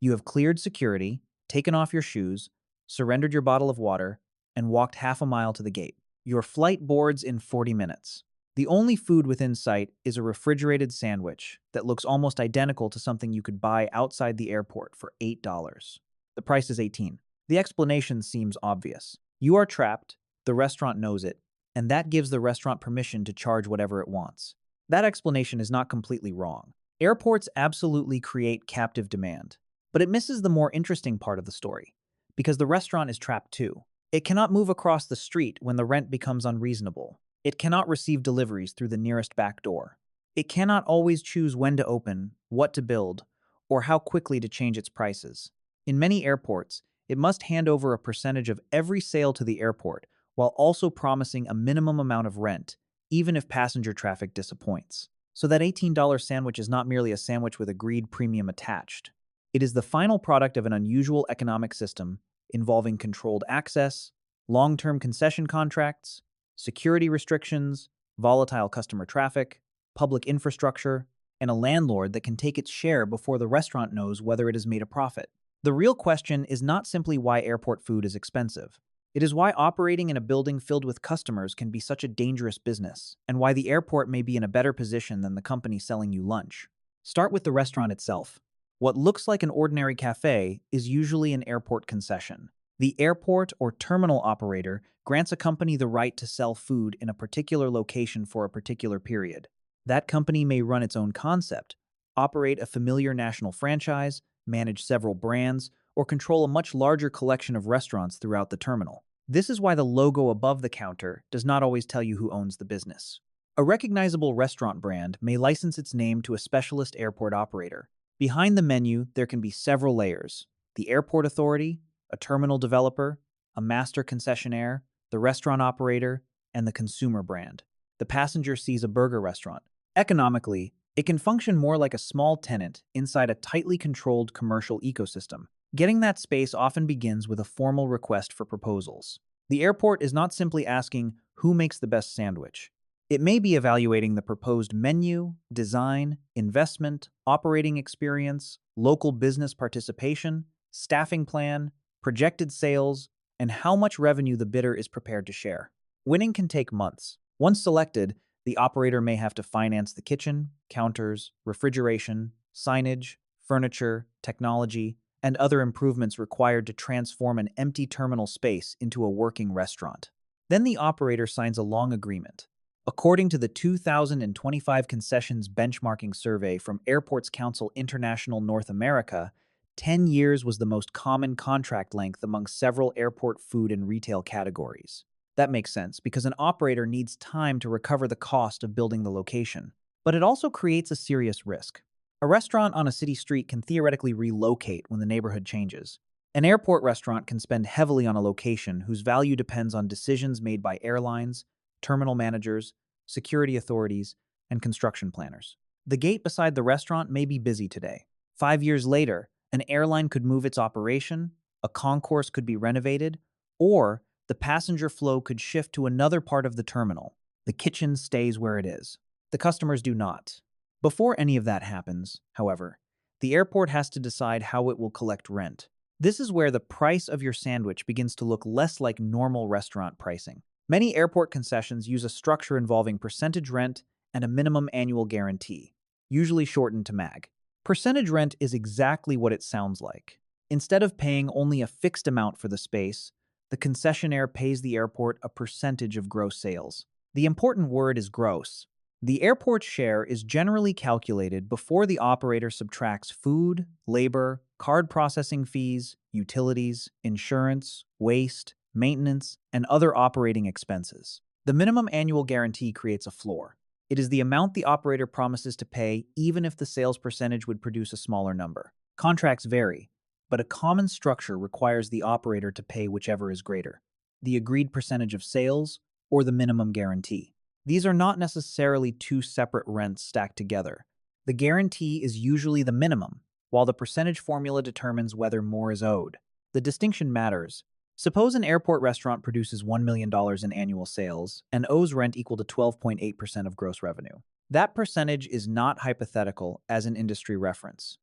You have cleared security, taken off your shoes, surrendered your bottle of water, and walked half a mile to the gate. Your flight boards in 40 minutes. The only food within sight is a refrigerated sandwich that looks almost identical to something you could buy outside the airport for $8. The price is 18. The explanation seems obvious. You are trapped, the restaurant knows it, and that gives the restaurant permission to charge whatever it wants. That explanation is not completely wrong. Airports absolutely create captive demand, but it misses the more interesting part of the story, because the restaurant is trapped too. It cannot move across the street when the rent becomes unreasonable. It cannot receive deliveries through the nearest back door. It cannot always choose when to open, what to build, or how quickly to change its prices. In many airports, it must hand over a percentage of every sale to the airport while also promising a minimum amount of rent, even if passenger traffic disappoints. So that $18 sandwich is not merely a sandwich with agreed premium attached. It is the final product of an unusual economic system involving controlled access, long-term concession contracts, security restrictions, volatile customer traffic, public infrastructure, and a landlord that can take its share before the restaurant knows whether it has made a profit. The real question is not simply why airport food is expensive. It is why operating in a building filled with customers can be such a dangerous business, and why the airport may be in a better position than the company selling you lunch. Start with the restaurant itself. What looks like an ordinary cafe is usually an airport concession. The airport or terminal operator grants a company the right to sell food in a particular location for a particular period. That company may run its own concept, operate a familiar national franchise, manage several brands, or control a much larger collection of restaurants throughout the terminal. This is why the logo above the counter does not always tell you who owns the business. A recognizable restaurant brand may license its name to a specialist airport operator. Behind the menu, there can be several layers: the airport authority, a terminal developer, a master concessionaire, the restaurant operator, and the consumer brand. The passenger sees a burger restaurant. Economically, it can function more like a small tenant inside a tightly controlled commercial ecosystem. Getting that space often begins with a formal request for proposals. The airport is not simply asking who makes the best sandwich. It may be evaluating the proposed menu, design, investment, operating experience, local business participation, staffing plan, projected sales, and how much revenue the bidder is prepared to share. Winning can take months. Once selected, the operator may have to finance the kitchen, counters, refrigeration, signage, furniture, technology, and other improvements required to transform an empty terminal space into a working restaurant. Then the operator signs a long agreement. According to the 2025 Concessions Benchmarking Survey from Airports Council International North America, 10 years was the most common contract length among several airport food and retail categories. That makes sense because an operator needs time to recover the cost of building the location. But it also creates a serious risk. A restaurant on a city street can theoretically relocate when the neighborhood changes. An airport restaurant can spend heavily on a location whose value depends on decisions made by airlines, terminal managers, security authorities, and construction planners. The gate beside the restaurant may be busy today. 5 years later, an airline could move its operation, a concourse could be renovated, or the passenger flow could shift to another part of the terminal. The kitchen stays where it is. The customers do not. Before any of that happens, however, the airport has to decide how it will collect rent. This is where the price of your sandwich begins to look less like normal restaurant pricing. Many airport concessions use a structure involving percentage rent and a minimum annual guarantee, usually shortened to MAG. Percentage rent is exactly what it sounds like. Instead of paying only a fixed amount for the space, the concessionaire pays the airport a percentage of gross sales. The important word is gross. The airport's share is generally calculated before the operator subtracts food, labor, card processing fees, utilities, insurance, waste, maintenance, and other operating expenses. The minimum annual guarantee creates a floor. It is the amount the operator promises to pay even if the sales percentage would produce a smaller number. Contracts vary, but a common structure requires the operator to pay whichever is greater: the agreed percentage of sales or the minimum guarantee. These are not necessarily two separate rents stacked together. The guarantee is usually the minimum, while the percentage formula determines whether more is owed. The distinction matters. Suppose an airport restaurant produces $1 million in annual sales and owes rent equal to 12.8% of gross revenue. That percentage is not hypothetical as an industry reference.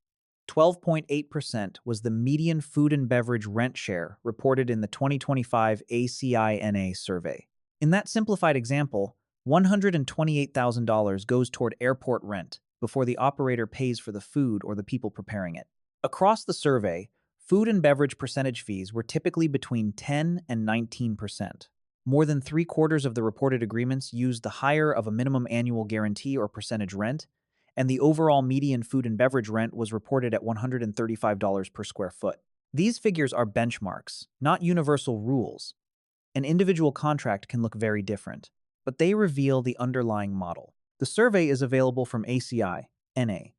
12.8% was the median food and beverage rent share reported in the 2025 ACINA survey. In that simplified example, $128,000 goes toward airport rent before the operator pays for the food or the people preparing it. Across the survey, food and beverage percentage fees were typically between 10 and 19%. More than three-quarters of the reported agreements used the higher of a minimum annual guarantee or percentage rent, and the overall median food and beverage rent was reported at $135 per square foot. These figures are benchmarks, not universal rules. An individual contract can look very different, but they reveal the underlying model. The survey is available from ACI, NA,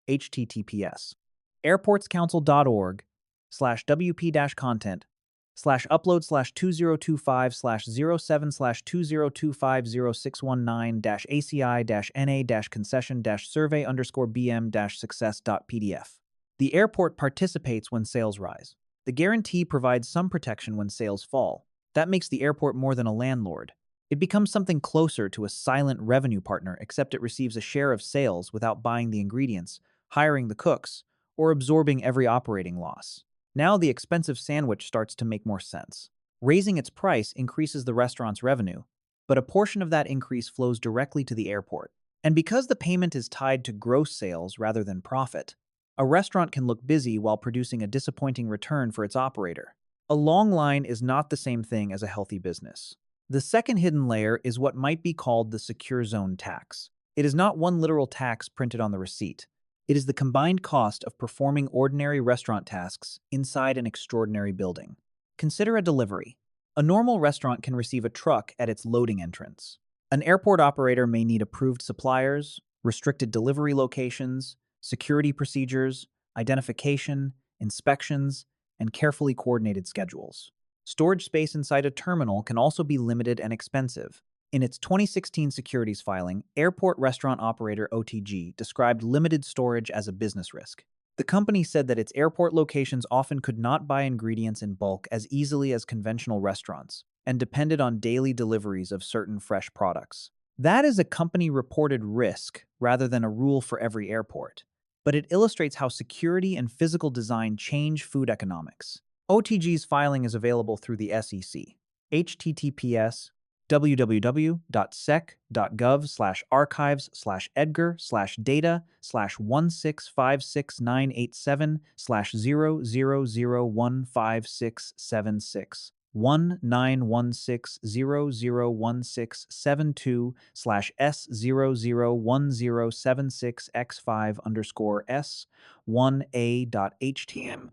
https airports.org/wp-content/upload/2025/07/2025-0619-ACI-NA-concession-survey_BM-success.pdf. The airport participates when sales rise. The guarantee provides some protection when sales fall. That makes the airport more than a landlord. It becomes something closer to a silent revenue partner, except it receives a share of sales without buying the ingredients, hiring the cooks, or absorbing every operating loss. Now the expensive sandwich starts to make more sense. Raising its price increases the restaurant's revenue, but a portion of that increase flows directly to the airport. And because the payment is tied to gross sales rather than profit, a restaurant can look busy while producing a disappointing return for its operator. A long line is not the same thing as a healthy business. The second hidden layer is what might be called the secure zone tax. It is not one literal tax printed on the receipt. It is the combined cost of performing ordinary restaurant tasks inside an extraordinary building. Consider a delivery. A normal restaurant can receive a truck at its loading entrance. An airport operator may need approved suppliers, restricted delivery locations, security procedures, identification, inspections, and carefully coordinated schedules. Storage space inside a terminal can also be limited and expensive. In its 2016 securities filing, Airport Restaurant Operator OTG described limited storage as a business risk. The company said that its airport locations often could not buy ingredients in bulk as easily as conventional restaurants, and depended on daily deliveries of certain fresh products. That is a company-reported risk rather than a rule for every airport, but it illustrates how security and physical design change food economics. OTG's filing is available through the SEC. https www.sec.gov/edgar/1916001672/S0016x5_S1A.htm.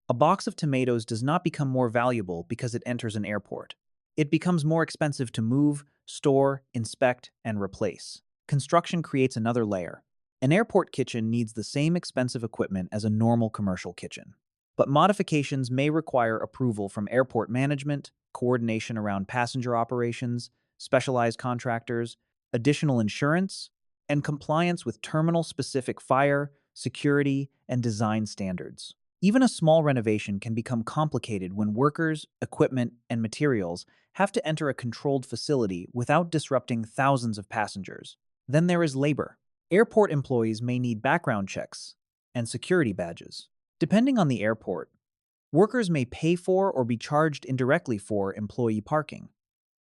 A box of tomatoes does not become more valuable because it enters an airport. It becomes more expensive to move, store, inspect, and replace. Construction creates another layer. An airport kitchen needs the same expensive equipment as a normal commercial kitchen. But modifications may require approval from airport management, coordination around passenger operations, specialized contractors, additional insurance, and compliance with terminal-specific fire, security, and design standards. Even a small renovation can become complicated when workers, equipment, and materials have to enter a controlled facility without disrupting thousands of passengers. Then there is labor. Airport employees may need background checks and security badges. Depending on the airport, workers may pay for or be charged indirectly for employee parking,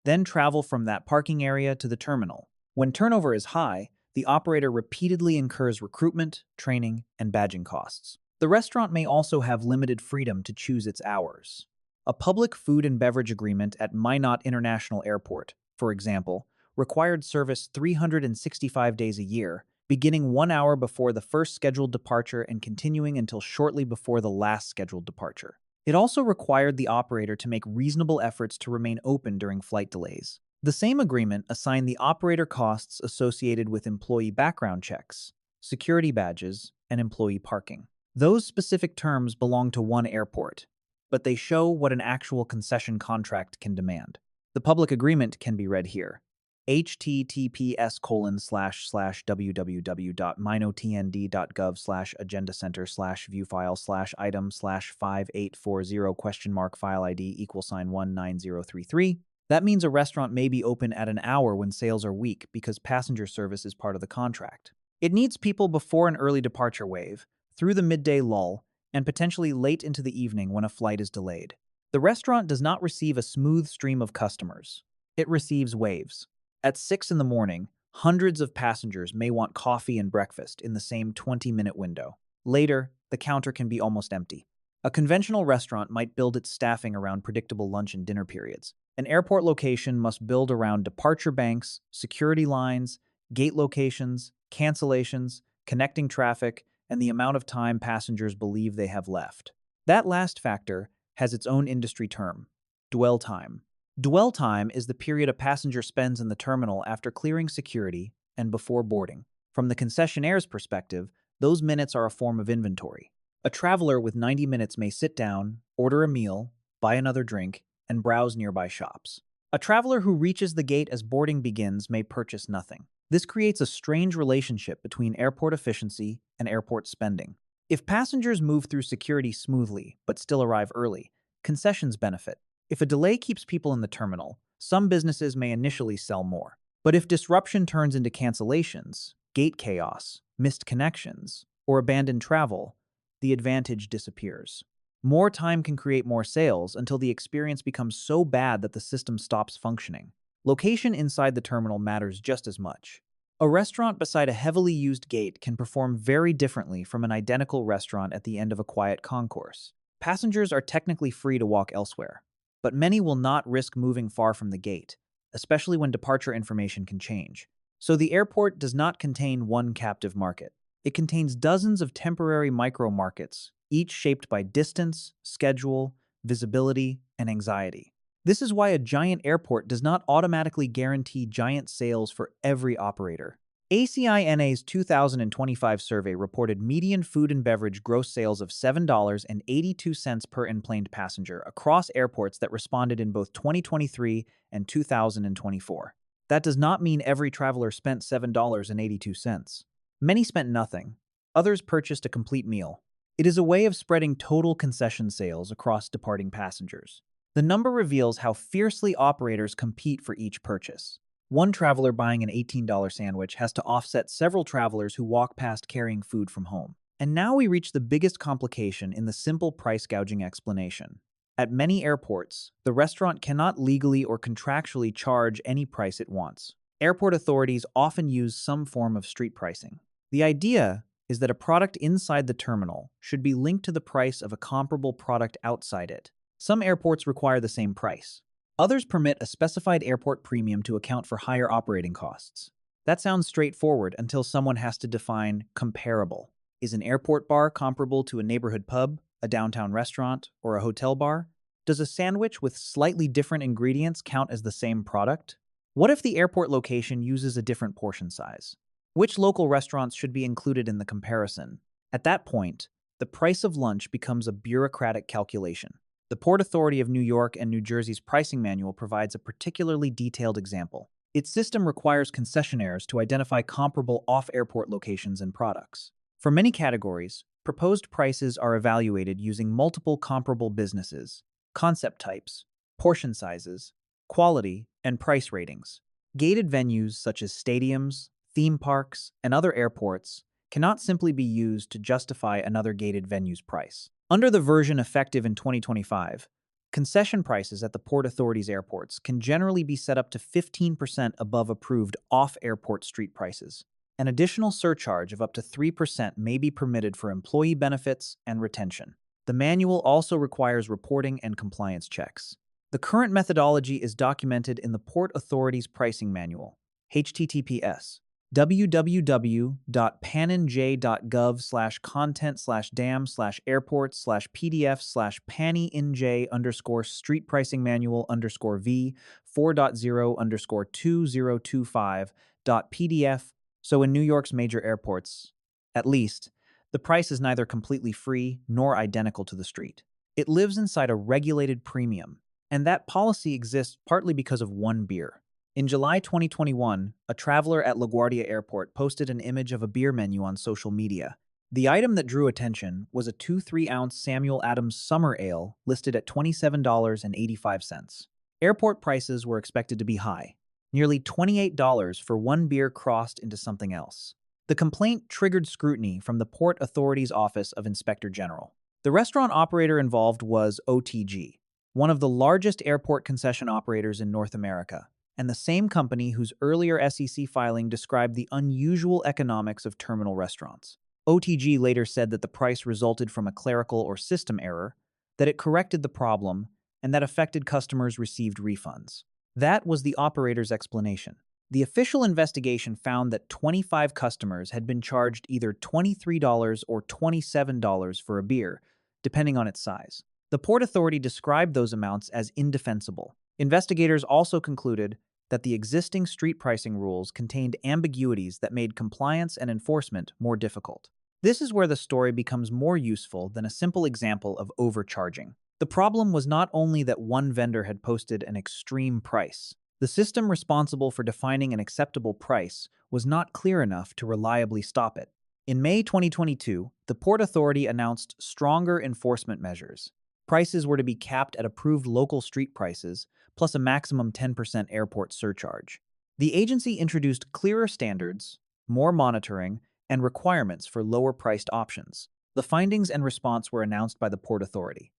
then travel from that parking area to the terminal. When turnover is high, the operator repeatedly incurs recruitment, training, and badging costs. The restaurant may also have limited freedom to choose its hours. A public food and beverage agreement at Minot International Airport, for example, required service 365 days a year, beginning 1 hour before the first scheduled departure and continuing until shortly before the last scheduled departure. It also required the operator to make reasonable efforts to remain open during flight delays. The same agreement assigned the operator costs associated with employee background checks, security badges, and employee parking. Those specific terms belong to one airport, but they show what an actual concession contract can demand. The public agreement can be read here. https://www.minotnd.gov/agenda center/viewfile/item/5840 file ID =190033. That means a restaurant may be open at an hour when sales are weak because passenger service is part of the contract. It needs people before an early departure wave, through the midday lull, and potentially late into the evening when a flight is delayed. The restaurant does not receive a smooth stream of customers. It receives waves. At 6 in the morning, hundreds of passengers may want coffee and breakfast in the same 20-minute window. Later, the counter can be almost empty. A conventional restaurant might build its staffing around predictable lunch and dinner periods. An airport location must build around departure banks, security lines, gate locations, cancellations, connecting traffic, and the amount of time passengers believe they have left. That last factor has its own industry term: dwell time. Dwell time is the period a passenger spends in the terminal after clearing security and before boarding. From the concessionaire's perspective, those minutes are a form of inventory. A traveler with 90 minutes may sit down, order a meal, buy another drink, and browse nearby shops. A traveler who reaches the gate as boarding begins may purchase nothing. This creates a strange relationship between airport efficiency and airport spending. If passengers move through security smoothly but still arrive early, concessions benefit. If a delay keeps people in the terminal, some businesses may initially sell more. But if disruption turns into cancellations, gate chaos, missed connections, or abandoned travel, the advantage disappears. More time can create more sales until the experience becomes so bad that the system stops functioning. Location inside the terminal matters just as much. A restaurant beside a heavily used gate can perform very differently from an identical restaurant at the end of a quiet concourse. Passengers are technically free to walk elsewhere, but many will not risk moving far from the gate, especially when departure information can change. So the airport does not contain one captive market. It contains dozens of temporary micro-markets, each shaped by distance, schedule, visibility, and anxiety. This is why a giant airport does not automatically guarantee giant sales for every operator. ACINA's 2025 survey reported median food and beverage gross sales of $7.82 per enplaned passenger across airports that responded in both 2023 and 2024. That does not mean every traveler spent $7.82. Many spent nothing. Others purchased a complete meal. It is a way of spreading total concession sales across departing passengers. The number reveals how fiercely operators compete for each purchase. One traveler buying an $18 sandwich has to offset several travelers who walk past carrying food from home. And now we reach the biggest complication in the simple price gouging explanation. At many airports, the restaurant cannot legally or contractually charge any price it wants. Airport authorities often use some form of street pricing. The idea is that a product inside the terminal should be linked to the price of a comparable product outside it. Some airports require the same price. Others permit a specified airport premium to account for higher operating costs. That sounds straightforward until someone has to define comparable. Is an airport bar comparable to a neighborhood pub, a downtown restaurant, or a hotel bar? Does a sandwich with slightly different ingredients count as the same product? What if the airport location uses a different portion size? Which local restaurants should be included in the comparison? At that point, the price of lunch becomes a bureaucratic calculation. The Port Authority of New York and New Jersey's pricing manual provides a particularly detailed example. Its system requires concessionaires to identify comparable off-airport locations and products. For many categories, proposed prices are evaluated using multiple comparable businesses, concept types, portion sizes, quality, and price ratings. Gated venues such as stadiums, theme parks, and other airports cannot simply be used to justify another gated venue's price. Under the version effective in 2025, concession prices at the Port Authority's airports can generally be set up to 15% above approved off-airport street prices. An additional surcharge of up to 3% may be permitted for employee benefits and retention. The manual also requires reporting and compliance checks. The current methodology is documented in the Port Authority's pricing manual, https www.paninj.gov/content/dam/airport/pdf/paninj_street pricing manual_v 4.0_2025.pdf. So in New York's major airports, at least, the price is neither completely free nor identical to the street. It lives inside a regulated premium, and that policy exists partly because of one beer. In July 2021, a traveler at LaGuardia Airport posted an image of a beer menu on social media. The item that drew attention was a 2 3-ounce Samuel Adams Summer Ale listed at $27.85. Airport prices were expected to be high, nearly $28 for one beer crossed into something else. The complaint triggered scrutiny from the Port Authority's Office of Inspector General. The restaurant operator involved was OTG, one of the largest airport concession operators in North America, and the same company whose earlier SEC filing described the unusual economics of terminal restaurants. OTG later said that the price resulted from a clerical or system error, that it corrected the problem, and that affected customers received refunds. That was the operator's explanation. The official investigation found that 25 customers had been charged either $23 or $27 for a beer, depending on its size. The Port Authority described those amounts as indefensible. Investigators also concluded that the existing street pricing rules contained ambiguities that made compliance and enforcement more difficult. This is where the story becomes more useful than a simple example of overcharging. The problem was not only that one vendor had posted an extreme price. The system responsible for defining an acceptable price was not clear enough to reliably stop it. In May 2022, the Port Authority announced stronger enforcement measures. Prices were to be capped at approved local street prices, plus a maximum 10% airport surcharge. The agency introduced clearer standards, more monitoring, and requirements for lower-priced options. The findings and response were announced by the Port Authority.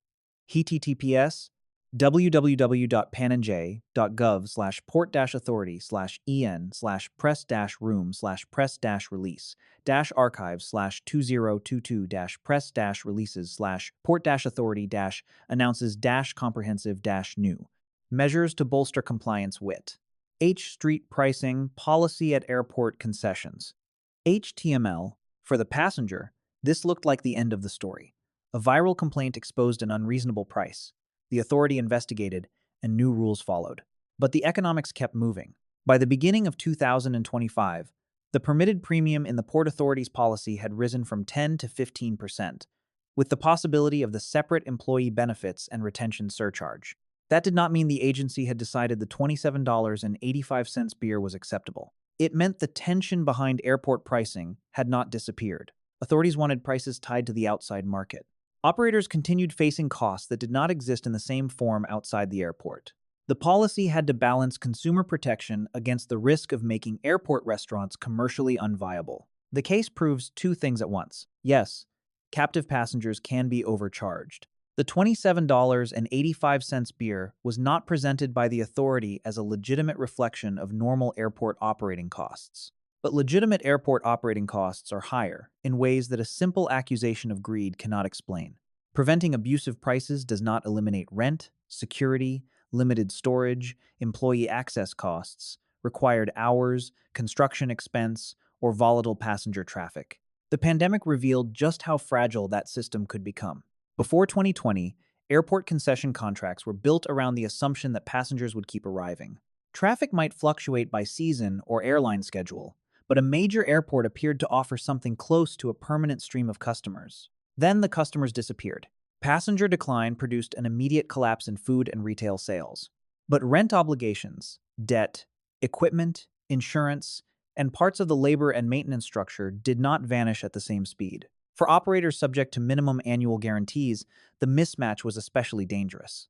https www.pannonj.gov/port-authority/en/press-release-archives/2022-press-releases/port-authority-announces-comprehensive-new measures to bolster compliance with street pricing policy at airport concessions. HTML. For the passenger, this looked like the end of the story. A viral complaint exposed an unreasonable price. The authority investigated, and new rules followed. But the economics kept moving. By the beginning of 2025, the permitted premium in the Port Authority's policy had risen from 10 to 15%, with the possibility of the separate employee benefits and retention surcharge. That did not mean the agency had decided the $27.85 beer was acceptable. It meant the tension behind airport pricing had not disappeared. Authorities wanted prices tied to the outside market. Operators continued facing costs that did not exist in the same form outside the airport. The policy had to balance consumer protection against the risk of making airport restaurants commercially unviable. The case proves two things at once. Yes, captive passengers can be overcharged. The $27.85 beer was not presented by the authority as a legitimate reflection of normal airport operating costs. But legitimate airport operating costs are higher, in ways that a simple accusation of greed cannot explain. Preventing abusive prices does not eliminate rent, security, limited storage, employee access costs, required hours, construction expense, or volatile passenger traffic. The pandemic revealed just how fragile that system could become. Before 2020, airport concession contracts were built around the assumption that passengers would keep arriving. Traffic might fluctuate by season or airline schedule, but a major airport appeared to offer something close to a permanent stream of customers. Then the customers disappeared. Passenger decline produced an immediate collapse in food and retail sales. But rent obligations, debt, equipment, insurance, and parts of the labor and maintenance structure did not vanish at the same speed. For operators subject to minimum annual guarantees, the mismatch was especially dangerous.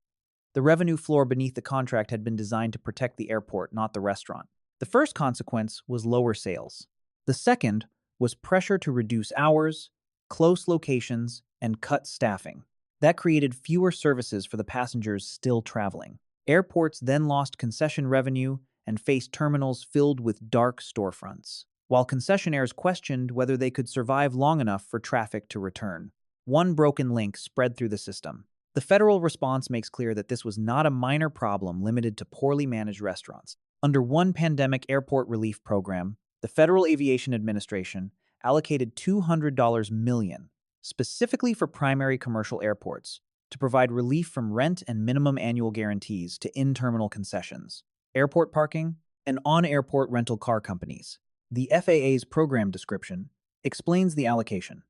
The revenue floor beneath the contract had been designed to protect the airport, not the restaurant. The first consequence was lower sales. The second was pressure to reduce hours, close locations, and cut staffing. That created fewer services for the passengers still traveling. Airports then lost concession revenue and faced terminals filled with dark storefronts, while concessionaires questioned whether they could survive long enough for traffic to return. One broken link spread through the system. The federal response makes clear that this was not a minor problem limited to poorly managed restaurants. Under one pandemic airport relief program, the Federal Aviation Administration allocated $200 million specifically for primary commercial airports to provide relief from rent and minimum annual guarantees to in-terminal concessions, airport parking, and on-airport rental car companies. The FAA's program description explains the allocation.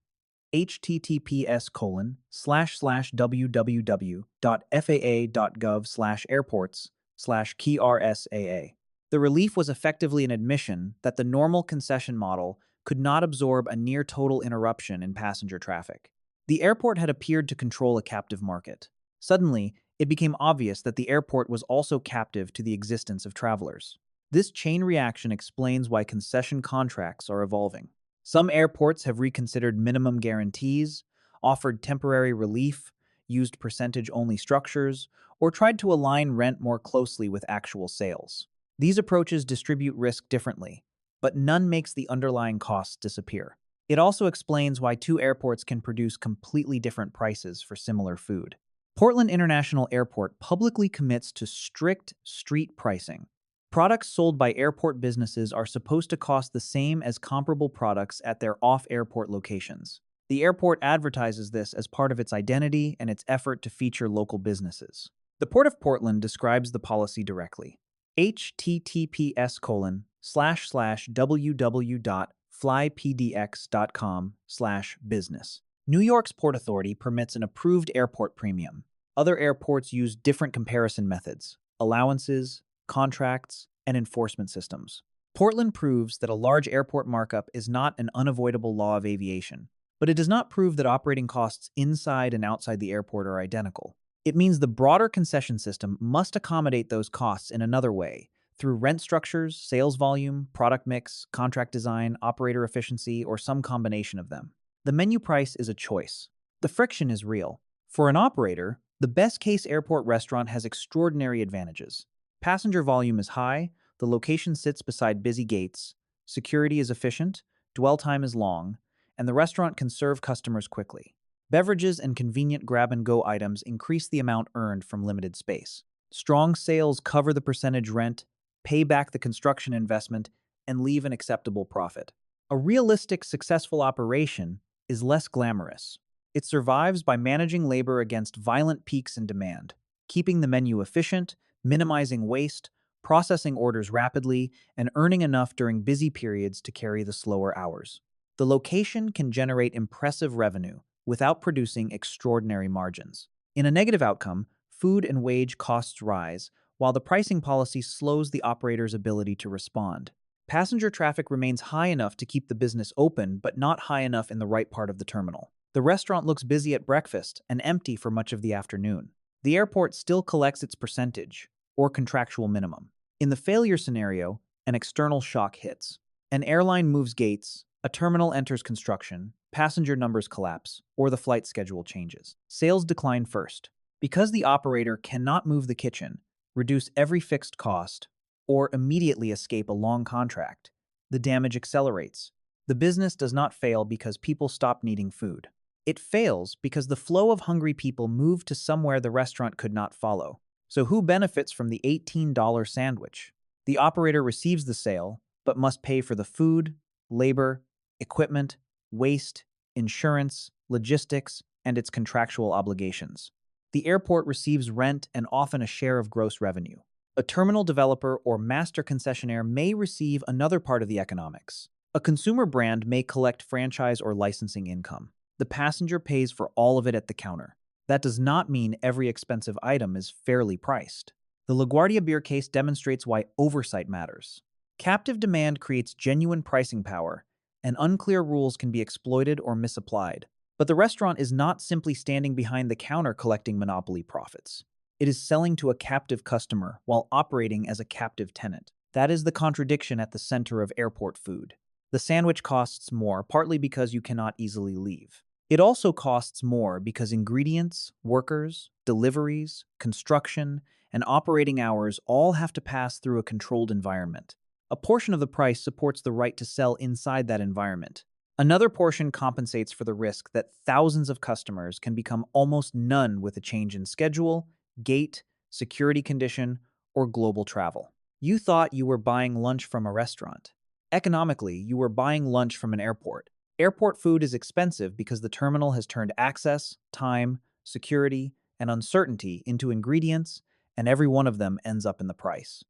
https://www.faa.gov/airports/KRSAA. The relief was effectively an admission that the normal concession model could not absorb a near-total interruption in passenger traffic. The airport had appeared to control a captive market. Suddenly, it became obvious that the airport was also captive to the existence of travelers. This chain reaction explains why concession contracts are evolving. Some airports have reconsidered minimum guarantees, offered temporary relief, used percentage-only structures, or tried to align rent more closely with actual sales. These approaches distribute risk differently, but none makes the underlying costs disappear. It also explains why two airports can produce completely different prices for similar food. Portland International Airport publicly commits to strict street pricing. Products sold by airport businesses are supposed to cost the same as comparable products at their off-airport locations. The airport advertises this as part of its identity and its effort to feature local businesses. The Port of Portland describes the policy directly. https://www.flypdx.com/business. New York's Port Authority permits an approved airport premium. Other airports use different comparison methods, allowances, contracts, and enforcement systems. Portland proves that a large airport markup is not an unavoidable law of aviation, but it does not prove that operating costs inside and outside the airport are identical. It means the broader concession system must accommodate those costs in another way, through rent structures, sales volume, product mix, contract design, operator efficiency, or some combination of them. The menu price is a choice. The friction is real. For an operator, the best-case airport restaurant has extraordinary advantages. Passenger volume is high, the location sits beside busy gates, security is efficient, dwell time is long, and the restaurant can serve customers quickly. Beverages and convenient grab-and-go items increase the amount earned from limited space. Strong sales cover the percentage rent, pay back the construction investment, and leave an acceptable profit. A realistic, successful operation is less glamorous. It survives by managing labor against violent peaks in demand, keeping the menu efficient, minimizing waste, processing orders rapidly, and earning enough during busy periods to carry the slower hours. The location can generate impressive revenue without producing extraordinary margins. In a negative outcome, food and wage costs rise, while the pricing policy slows the operator's ability to respond. Passenger traffic remains high enough to keep the business open, but not high enough in the right part of the terminal. The restaurant looks busy at breakfast and empty for much of the afternoon. The airport still collects its percentage, or contractual minimum. In the failure scenario, an external shock hits. An airline moves gates, a terminal enters construction, passenger numbers collapse, or the flight schedule changes. Sales decline first. Because the operator cannot move the kitchen, reduce every fixed cost, or immediately escape a long contract, the damage accelerates. The business does not fail because people stop needing food. It fails because the flow of hungry people moved to somewhere the restaurant could not follow. So who benefits from the $18 sandwich? The operator receives the sale, but must pay for the food, labor, equipment, waste, insurance, logistics, and its contractual obligations. The airport receives rent and often a share of gross revenue. A terminal developer or master concessionaire may receive another part of the economics. A consumer brand may collect franchise or licensing income. The passenger pays for all of it at the counter. That does not mean every expensive item is fairly priced. The LaGuardia beer case demonstrates why oversight matters. Captive demand creates genuine pricing power, and unclear rules can be exploited or misapplied. But the restaurant is not simply standing behind the counter collecting monopoly profits. It is selling to a captive customer while operating as a captive tenant. That is the contradiction at the center of airport food. The sandwich costs more, partly because you cannot easily leave. It also costs more because ingredients, workers, deliveries, construction, and operating hours all have to pass through a controlled environment. A portion of the price supports the right to sell inside that environment. Another portion compensates for the risk that thousands of customers can become almost none with a change in schedule, gate, security condition, or global travel. You thought you were buying lunch from a restaurant. Economically, you were buying lunch from an airport. Airport food is expensive because the terminal has turned access, time, security, and uncertainty into ingredients, and every one of them ends up in the price.